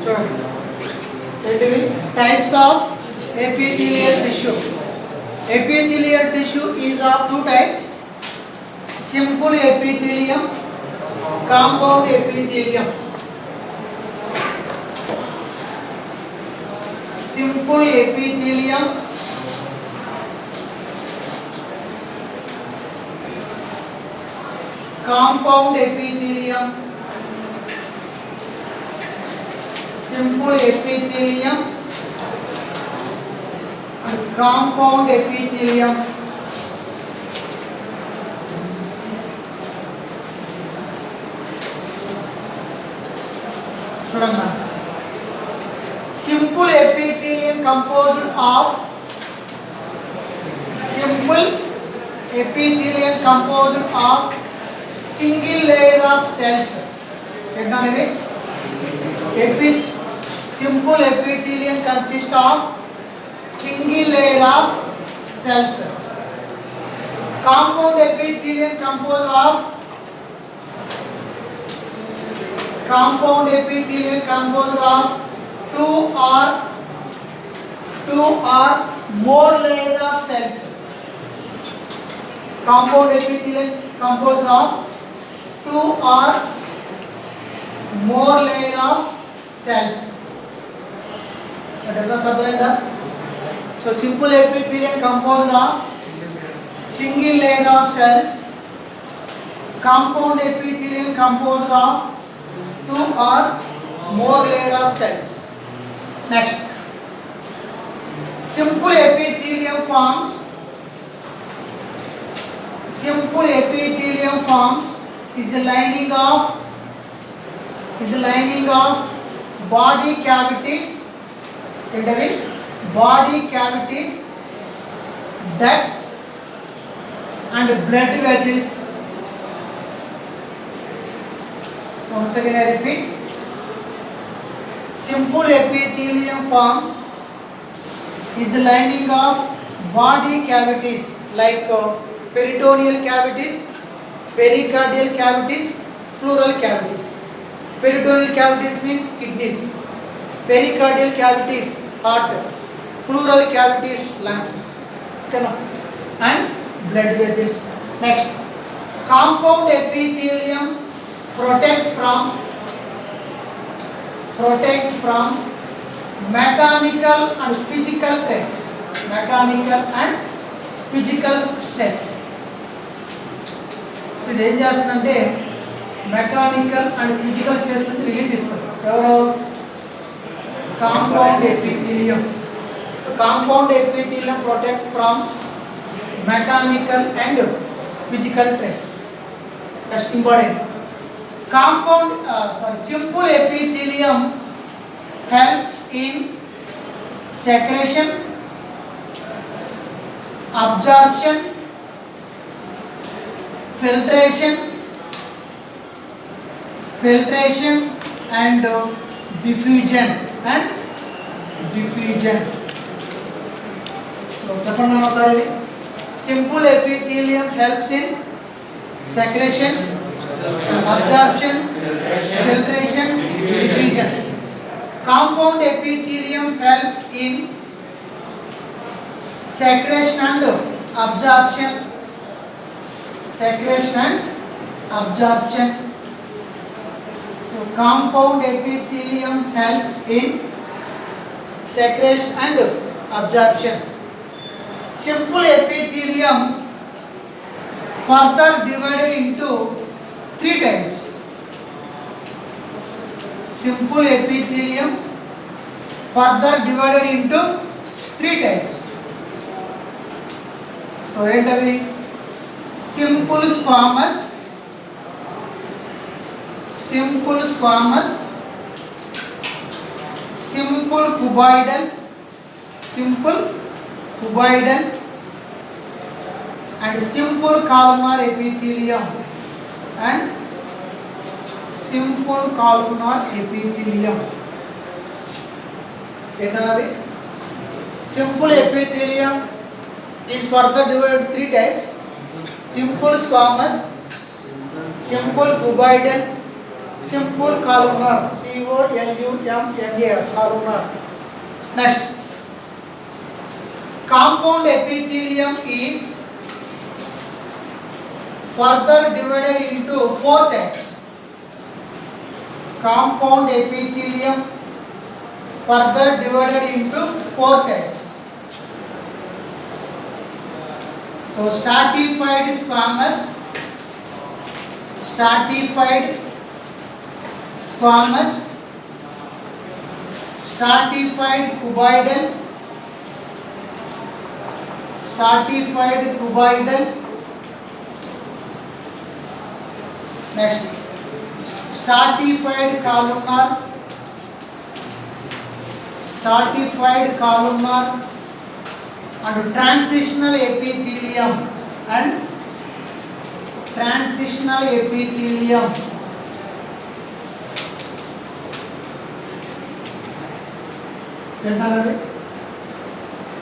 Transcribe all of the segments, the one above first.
చూడండి ఏంటివి types of epithelial tissue. Epithelial tissue is of two types: simple epithelium, compound epithelium. Simple epithelium, compound epithelium. Simple epithelium and compound epithelium. చూడండి, simple epithelium composed of single layer of cells. ఏంటనేది simple epithelium consists of single layer of cells. Compound epithelium composed of two or more layer of cells. Compound epithelium composed of two or more layer of cells. Does that sound? So simple epithelium composed of single layer of cells. Compound epithelium composed of two or more layer of cells. Next, simple epithelium forms is the lining of body cavities, ducts and blood vessels. So once again I repeat, simple epithelium forms is the lining of body cavities like peritoneal cavities, pericardial cavities, pleural cavities. Peritoneal cavities means kidneys, pericardial cavities heart, pleural cavities lungs, and blood vessels. Next, compound epithelium protect from mechanical and physical stress. So ఇది ఏం చేస్తుందంటే mechanical and physical stress నుంచి relief ఇస్తుంది. ఎవరు? Compound epithelium. So compound epithelium protect from mechanical and physical stress. First important. Simple epithelium helps in secretion, absorption, filtration and diffusion. So చెప్పండి ఒకసారి. Simple epithelium helps in secretion, absorption, filtration, diffusion. Compound epithelium helps in secretion and absorption. So compound epithelium helps in secretion and absorption. Simple epithelium further divided into three types. Simple epithelium further divided into three types. So ఏంటవి? Simple squamous, simple cuboidal and simple columnar epithelium and simple columnar epithelium. ఏంటన్నది? Simple epithelium is further divided into three types: simple squamous, simple cuboidal, simple columnar, columnar, columnar. Next, compound epithelium is further divided into 4 types. Compound epithelium further divided into 4 types. So stratified squamous, stratified squamous, stratified cuboidal, stratified cuboidal. Next, stratified columnar, stratified columnar, and transitional epithelium and transitional epithelium.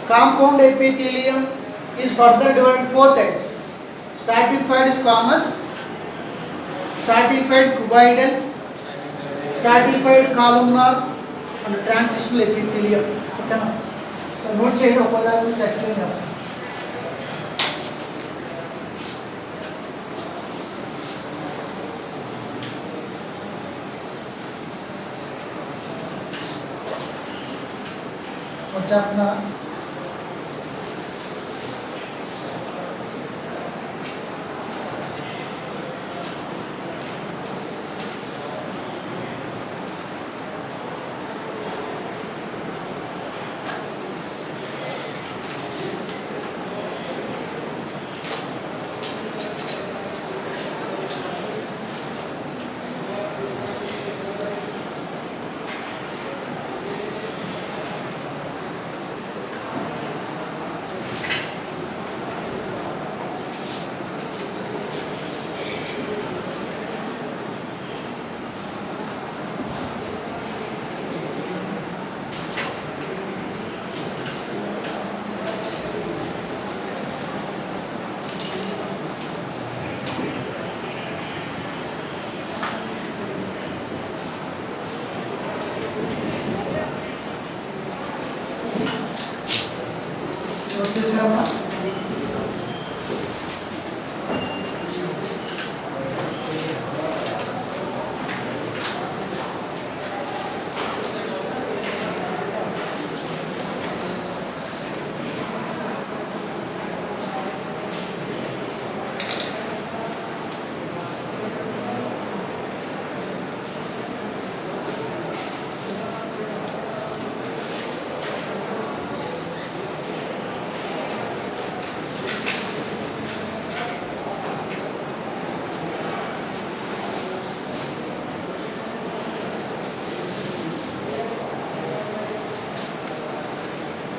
Compound epithelium is further divided into 4 types: stratified squamous, stratified cuboidal, stratified columnar, and transitional epithelium. Okay, so note చేయండి ఒక్కొక్కదాని గురించి explain చేస్తాను. Note చేస్తున్నారా? వచ్చేసామా?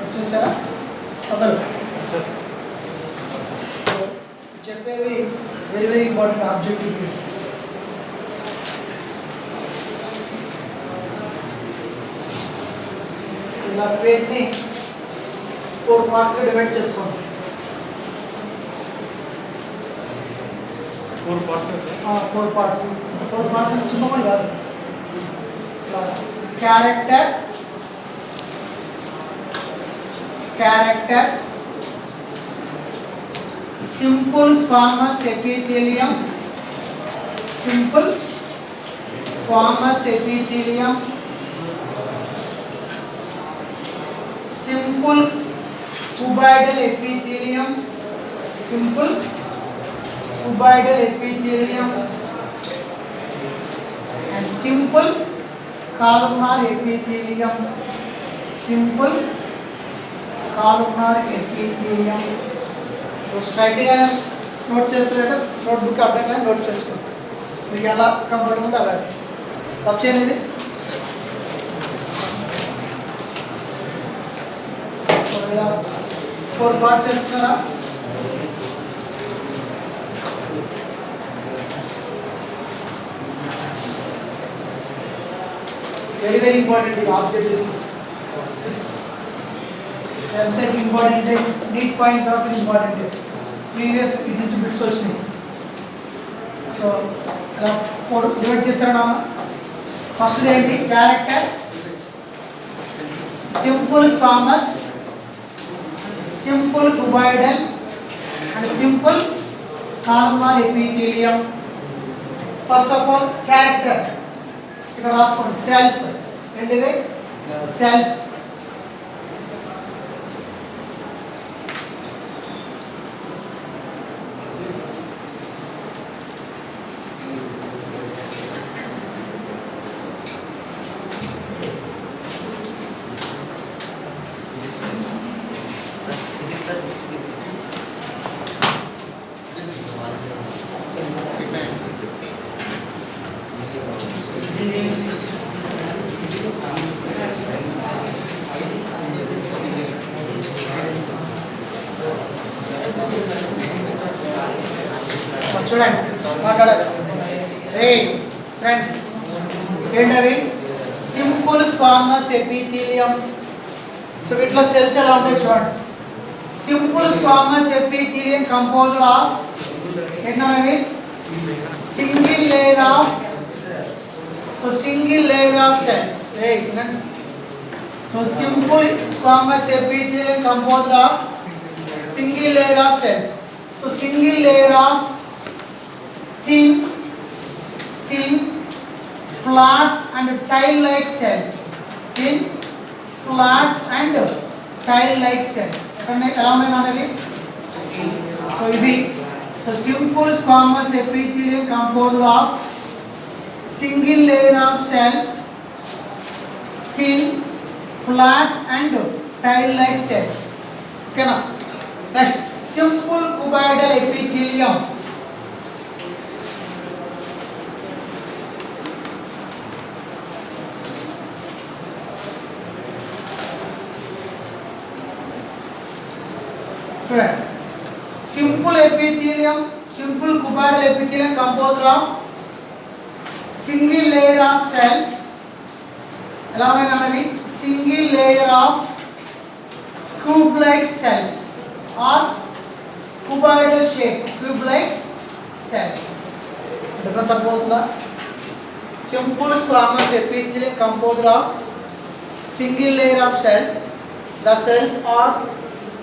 వచ్చేసారా? అందరూ చెప్పేవి very very important objective. ఇలా పేజ్ని 4 పార్ట్స్గా divide చేసుకోండి. 4 పార్ట్స్ చిన్నమని కాదు. Character, simple squamous epithelium, simple squamous epithelium, simple cuboidal epithelium, simple cuboidal epithelium, and simple columnar epithelium, simple columnar epithelium. So స్ట్రైట్గా నోట్ చేసేట నోట్బుక్ అర్థంగా నోట్ చేసుకోండి. మీకు ఎలా కంఫర్టబుల్ ఉంటే అలాగే తప్పు చేయలేదు. సో ఇలా 4 పార్ట్స్ చేస్తున్నారా? వెరీ వెరీ ఇంపార్టెంట్ ఈ objective. EAMCET important, neat point of important. Previous ఇది నుంచి బిట్స్ వచ్చినాయి. సో ఇలా 4 డివైడ్ చేశారా? ఫస్ట్ ఏంటి character simple squamous, simple cuboidal and simple columnar epithelium. First of all character ఇక్కడ రాసుకోండి. సెల్స్ ఏంటివి? సెల్స్. చూడండి మాట్లాడాలి. ఫ్రెండ్ ఏంటవి? Simple squamous epithelium. సో వీటిలో సెల్స్ ఎలా ఉంటాయి చూడండి. Simple squamous epithelium composed of ఏంటవి? Single layer of single layer of cells. So simple squamous epithelium composed of single layer of cells. So single layer of thin, flat and tile-like cells. Thin, flat and tile-like cells. So simple squamous epithelium composed of single layer of cells, thin, flat and tile-like cells. Okay na? Next, simple cuboidal epithelium. Simple epithelium, simple cuboidal epithelium composed of single layer of cells. Single layer of cube-like cells or cuboidal shape, cube-like cells. Difference about the simple squamous epithelium composed of single layer of cells. The cells are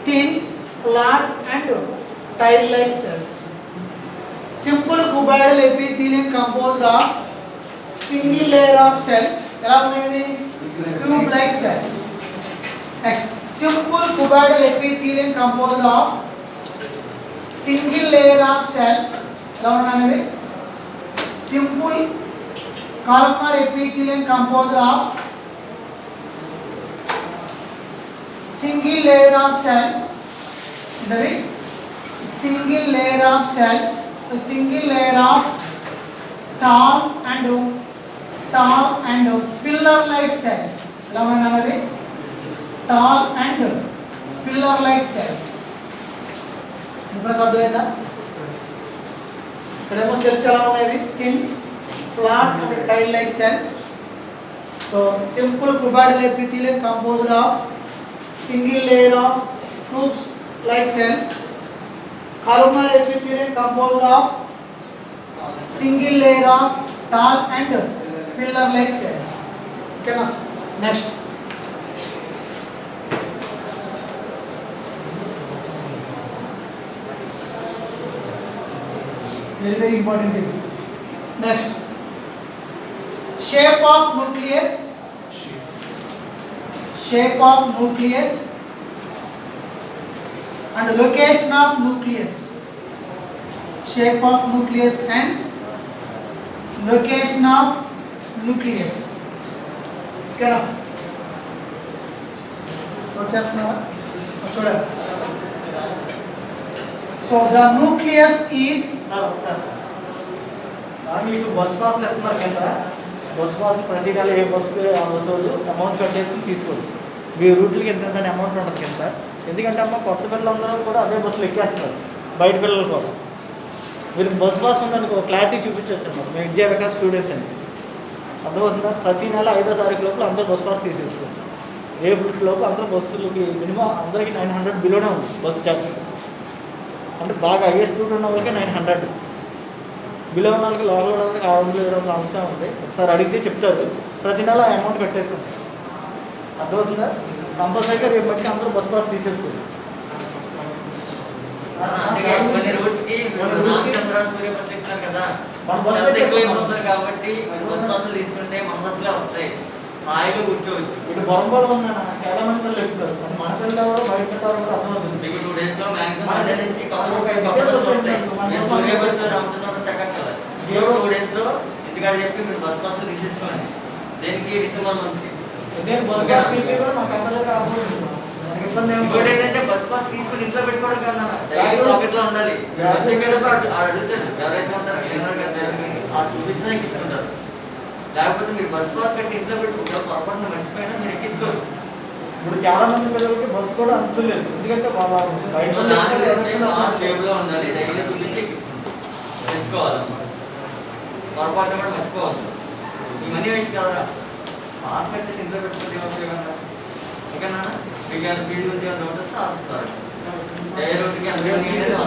thin, flat and tile-like cells. Simple cuboidal epithelium composed of single layer of cells, cube-like cells. Next, simple cuboidal epithelium composed of single layer of cells. Simple columnar epithelium composed of single layer of cells. Single layer of cells, a single layer of tall and pillar-like cells. Tall and pillar-like cells. Difference అర్థమైందా? ఇక్కడేమో cells ఎలా ఉన్నాయి? Thin, flat and tile like cells. So simple cuboidal epithelium composed of single layer of cubes-like cells. Columnar epithelium composed of single layer of tall and pillar-like cells. Okay na? Next. Very important thing. Next, shape of nucleus. Shape of nucleus and location of nucleus. Shape of nucleus and location of nucleus. Okay na? What just now? So the nucleus is మీకు bus పాస్లు ఇస్తున్నారు కదా, bus pass ప్రతి నెల ఏ బస్సుకి ఆ రోజు amount cut చేసుకుని తీసుకోండి. మీ రూట్లకి ఎంత అమౌంట్ ఉంటుంది కదా సార్. ఎందుకంటే అమ్మ కొత్త పిల్లలందరూ కూడా అదే బస్సులు ఎక్కేస్తున్నారు, బయట పిల్లలు కూడా. మీరు బస్ పాస్ ఉందనుకో క్లారిటీ చూపించవచ్చు అన్నమాట. మీ విద్యా వికాస్ స్టూడెంట్స్ అండి, అర్థమవుతుందా? ప్రతి నెల 5వ తారీఖు లోపల అందరూ బస్ పాస్ తీసేసుకోండి. రేపటి లోపు అందరూ బస్సులకి మినిమం అందరికీ 900 బిలోనే ఉంది బస్సు ఛార్జ్. అంటే బాగా హైయెస్ట్ రూట్ ఉన్న వాళ్ళకి 900. బిలో ఉన్న వాళ్ళకి లోపల వాళ్ళకి 600 అంతా ఉంది. ఒకసారి అడిగితే చెప్తారు. ప్రతి నెల ఆ అమౌంట్ కట్టేసుకుంటాం. అర్థమవుతుందా? కంపల్సరీగా రేపు బట్టి అందరూ బస్ పాస్ తీసేసుకోండి. కొన్ని రూట్స్ కి కదా ఎక్కువైపోతుంది కాబట్టి బస్ పాసులు తీసుకుంటే మన బస్సులే వస్తాయి, హాయిగా కూర్చోవచ్చు. ఇటు బొరంబలో ఉన్నా చాలా మంది పిల్లలు ఎక్కుతారు. మన పిల్లలు కూడా బయట పెట్టారు కూడా అర్థమవుతుంది. మీకు 2 days లో మ్యాక్సిమం మండే నుంచి కొత్త బస్సులు వస్తాయి. మీరు సూర్య బస్సు రామచంద్ర చక్కట్లేదు 2 days లో ఇంటికాడ చెప్పి మీరు బస్ పాసులు తీసేసుకోండి. దేనికి డిసెంబర్ మంత్ ఇంకోటి ఏంటంటే బస్ పాస్ తీసుకుని ఇంట్లో పెట్టుకోవడం కన్నా పాకెట్ లో ఉండాలి. అడుగుతాడు ఎవరైతే ఉంటారో క్లీనర్ గారు చూపిస్తే ఇచ్చుకుంటారు. లేకపోతే మీరు బస్ పాస్ కట్టి ఇంట్లో పెట్టుకుంటారు, పొరపాటున మర్చిపోయినా మీరు ఎక్కించుకోరు. ఇప్పుడు చాలా మంది పిల్లలకి బస్సు కూడా వస్తలేదు. ఎందుకంటే జేబులో ఉండాలి, డైలీ చూపించి తెచ్చుకోవాలన్నమాట. పొరపాటున కూడా మర్చిపోవాలి. ఈ మనీ వేస్ట్ కదరా, పాస్ కట్టేసి ఇంట్లో పెట్టుకుంటే ఏమవుతుంది? ఓకేనా? మీకు ఏమైనా ఫీజు గురించి ఏమైనా డౌట్ వస్తే ఆపిస్తారు. ఏ రోజుకి ఎంత పిల్లలు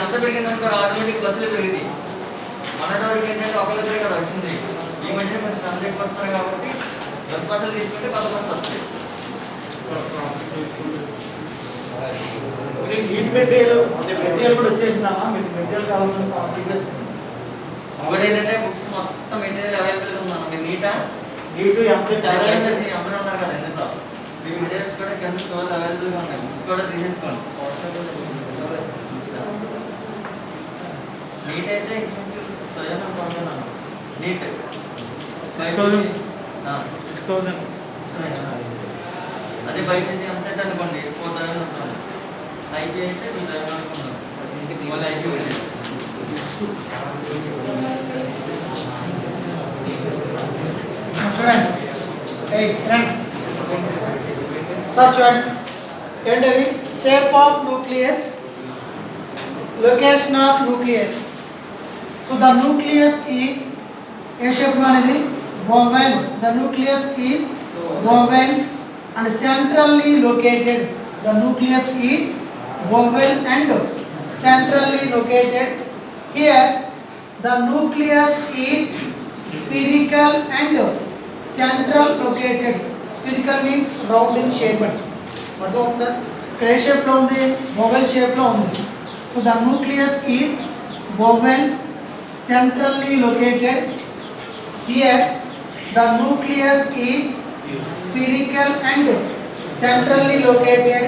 అంత పెరిగిందనుకో ఆటోమేటిక్ బస్సులు పెరిగింది. మనటోరికి ఏంటంటే ఒకరిద్దరే ఇక్కడ వచ్చింది. ఈ మధ్య కొంచెం అంత ఎక్కువ వస్తున్నారు కాబట్టి బస్ బస్సులు తీసుకుంటే కొత్త బస్సులు వస్తాయి. మెటీరియల్ కూడా వచ్చేసినామా? మీకు మెటీరియల్ కావాల్సిన తీసేస్తాం. ఒకటి ఏంటంటే బుక్స్ మొత్తం మెటీరియల్ అవైలబుల్గా ఉన్నాను. మీరు నీటు అందరూ ఉన్నారు కదా ఎందులో మీ మెటీరియల్స్ కూడా కింద స్టోర్ అవైలబుల్గా ఉన్నాయి. బుక్స్ కూడా తీసేసుకోండి. నీట్ అయితే అనుకుంటున్నాను. నీట్ 6,000 అదే బయట నుంచి ఎంసెట్ అనుకోండి 4,000 వస్తుంది. ఐటీ అయితే 2,000 అనుకున్నాను. మళ్ళీ ఐటీ వెళ్ళి చూడండి సార్ చూడండి ఏంటది? Shape of nucleus, location of nucleus. So the nucleus is a shape అనేది oval. The nucleus is oval and centrally located. The nucleus is oval and centrally located. Here the nucleus is spherical and central located. Spherical means round in shape. What is the cray shape lo undi, oval shape lo undi. So the nucleus is oval, centrally located. Here the nucleus is spherical and centrally located.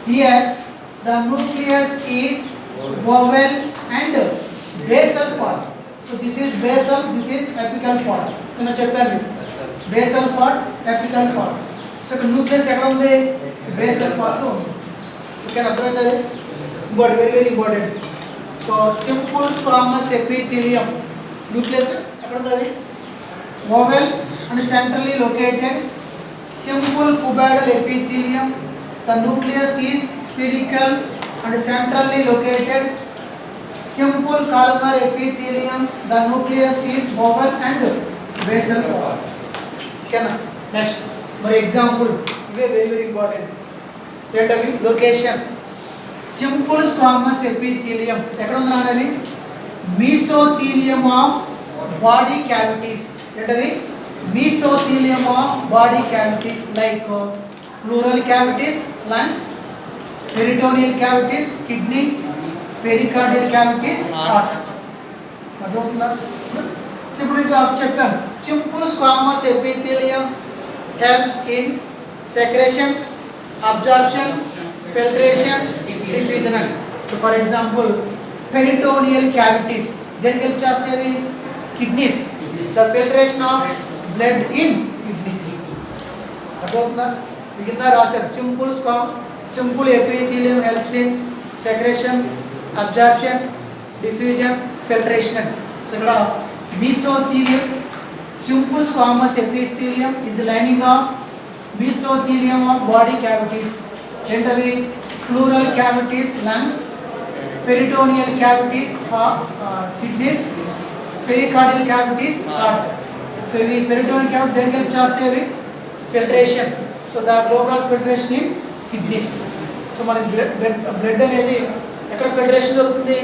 Here the nucleus is oval and basal part. So this is basal, this is apical part. నేను చెప్పాను basal part, apical part. So ఇక్కడ nucleus ఎక్కడ ఉంది? basal part లో ఉంది. Okay, అర్థమైంది? ఇంకోటి very important. So simple squamous epithelium nucleus ఎక్కడ ఉంది? అది oval and centrally located. Simple cuboidal epithelium. The nucleus is spherical and centrally located. Simple columnar epithelium. The nucleus is oval and basal part. Okay na? Next, for example, very important. Set up location. Simple squamous epithelium. ఎక్కడ ఉంది నాన్నది? Mesothelium of body cavities. ఏంటది? Mesothelium of body cavities like pleural cavities, lungs, peritoneal cavities, kidney, pericardial cavities, hearts. అర్థమవుతుందా? ఇప్పుడు ఇంకా చెప్పాను simple squamous epithelium helps in secretion, absorption, filtration, diffusion. So for example, peritoneal cavities దేనికి help చేస్తాయి? kidneys, the filtration of blood in kidneys. అర్థమవుతుందా? మిగతా రాశారు simple epithelium helps in secretion, absorption, diffusion, filtration. So ఇక్కడ mesothelium, simple squamous epithelium is the lining of mesothelium of body cavities. ఏంటవి? Pleural cavities lungs, peritoneal cavities kidneys, pericardial cavities heart. So ఇవి peritoneal cavity దేనికి help చేస్తాయి? Filtration. So the global filtration in kidneys. So మన blood అనేది ఎక్కడ filtration జరుగుతుంది?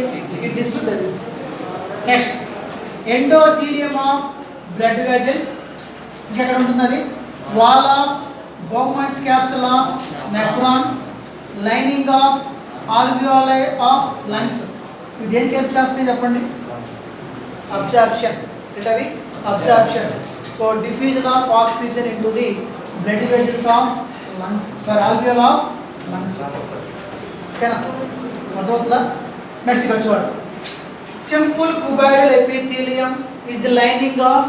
Kidneys లో జరుగుతుంది. Next endothelium of blood vessels. ఇంకెక్కడ ఉంటుంది అది? Wall of Bowman's capsule of nephron, lining of alveoli of lungs. ఇది దేనికి హెల్ప్ చేస్తాయి చెప్పండి? అబ్జార్ప్షన్. ఏంటవి? Absorption. So diffusion of oxygen into the blood vessels of lungs, sorry alveoli of lungs. ఓకేనా? అర్థమవుతుందా? నెక్స్ట్ ఇక్కడ చూడండి. Simple cuboidal epithelium is the lining of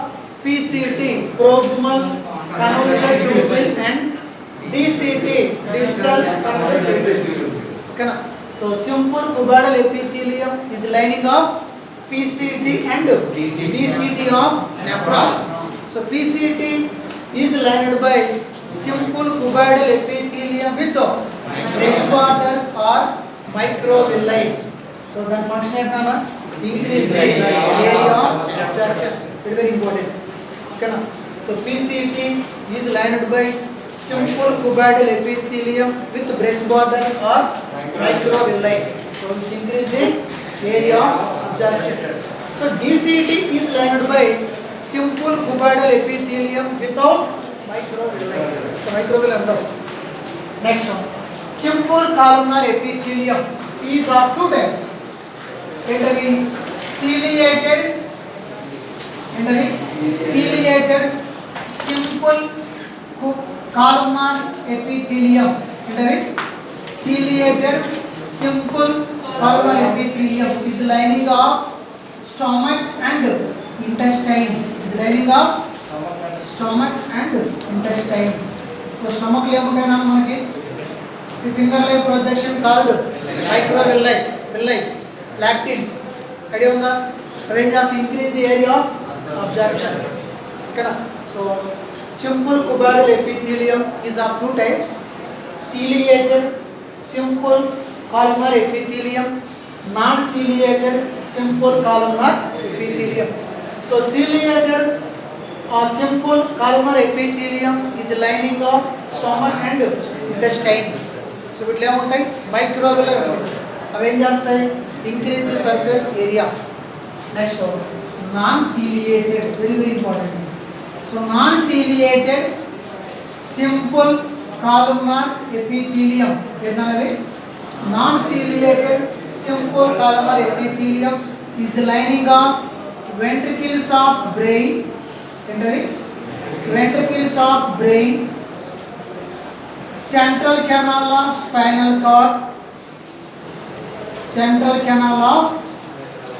PCT proximal convoluted tubule and DCT distal convoluted tubule. Okay na? So simple cuboidal epithelium is the lining of PCT and DCT of nephron. So PCT is lined by simple cuboidal epithelium with responders or microvilli. So the function is increase the area of absorption. Very important. Okay na? So PCT is lined by simple cuboidal epithelium with breast borders or microvilli. So it increase the area of absorption. So DCT is lined by simple cuboidal epithelium without microvilli. So microvilli under. Next one. Simple columnar epithelium is of two types. ఏంటవి? ciliated simple columnar epithelium. ఏంటవి? ciliated simple columnar epithelium is the lining of stomach and intestine. Is the lining of stomach and intestine. So stomach లో ఏముంటాయన్నా మనకి? ఈ finger like projection కాదు, microvilli, villi, lacteals. Idea ఉందా? అవి ఏం చేస్తాయి? Increase the area of absorption. ఓకేనా? So simple cuboidal epithelium is of two types: ciliated simple columnar epithelium, non-ciliated simple columnar epithelium. So ciliated simple columnar epithelium is the lining of stomach and intestine. So వీటిలో ఏముంటాయి? Microvilli ఉంటాయి. అవి ఏం చేస్తాయి? Increase the surface area. Next non ciliated, very very important. So non ciliated simple columnar epithelium ఏంటనేది? Non ciliated simple columnar epithelium is the lining of ventricles of brain. ఏంటది? Ventricles of brain, central canal of spinal cord, central canal of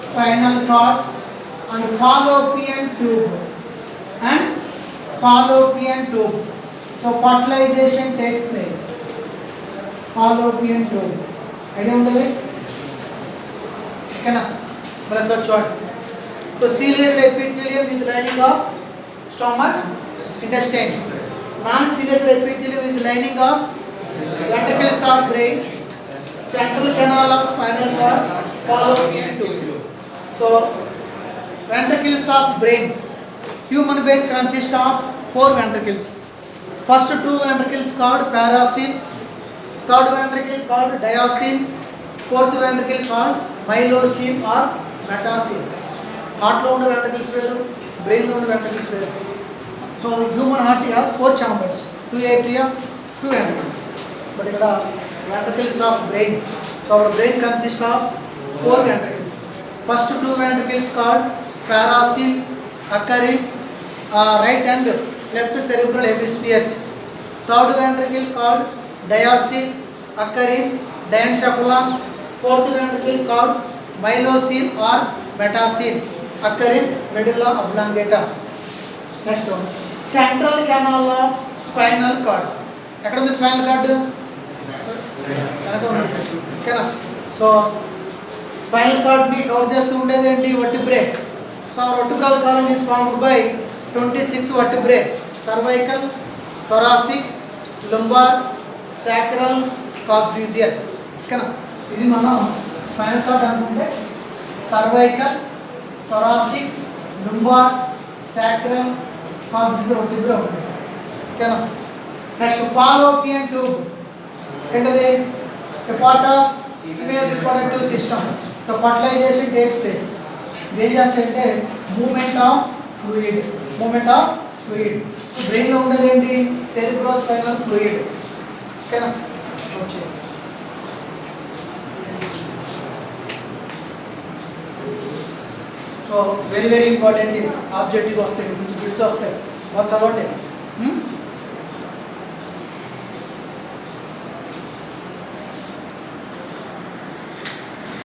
spinal cord and fallopian tube and fallopian tube. So fertilization takes place. Fallopian tube. Idea undadi? Okay na? Mala search word. So ciliated epithelium is the lining of stomach, intestine. Non-ciliated epithelium is the lining of ventricles of brain, central canal of spinal cord, fallopian tube. So ventricles of brain. Human brain consists of 4 ventricles. First 2 ventricles called paracin, third ventricle called diacin, fourth ventricle called mylocin or metacin. Heart lo unna ventricles veru, brain lo unna ventricles veru. So human heart has 4 chambers, 2 atria, 2 ventricles. But ikkada ventricles of brain. So our brain consists of 4 ventricles. First 2 ventricles called paracin occurring right and left cerebral hemispheres. Third ventricle called diacin occurring diencephalon. Fourth ventricle called mylocin or metacin occurring medulla oblongata. Next one, central canal of spinal cord. ఎక్కడ ఉంది spinal cord? ఓకేనా? So spinal కార్డ్ని cover చేస్తూ ఉండేది ఏంటి? Vertebrae. So vertebral column is formed by 26 vertebrae: cervical, thoracic, lumbar sacral coccygeal ఓకేనా. ఇది మనం స్పైనల్ కార్డ్ అనుకుంటే cervical thoracic lumbar sacral coccygeal ఒకటి ఉంటాయి ఓకేనా. నెక్స్ట్ ఫాలోపియన్ ట్యూబ్ ఏంటది part of female reproductive system. So fertilization takes place. ఏం చేస్తాయంటే మూమెంట్ ఆఫ్ ఫ్లూయిడ్ సో బ్రెయిన్లో ఉండేది ఏంటి సెరిబ్రోస్పైనల్ ఫ్లూయిడ్ ఓకేనా. Okay so very important objective వస్తాయి, బిట్స్ వస్తాయి, చదవండి.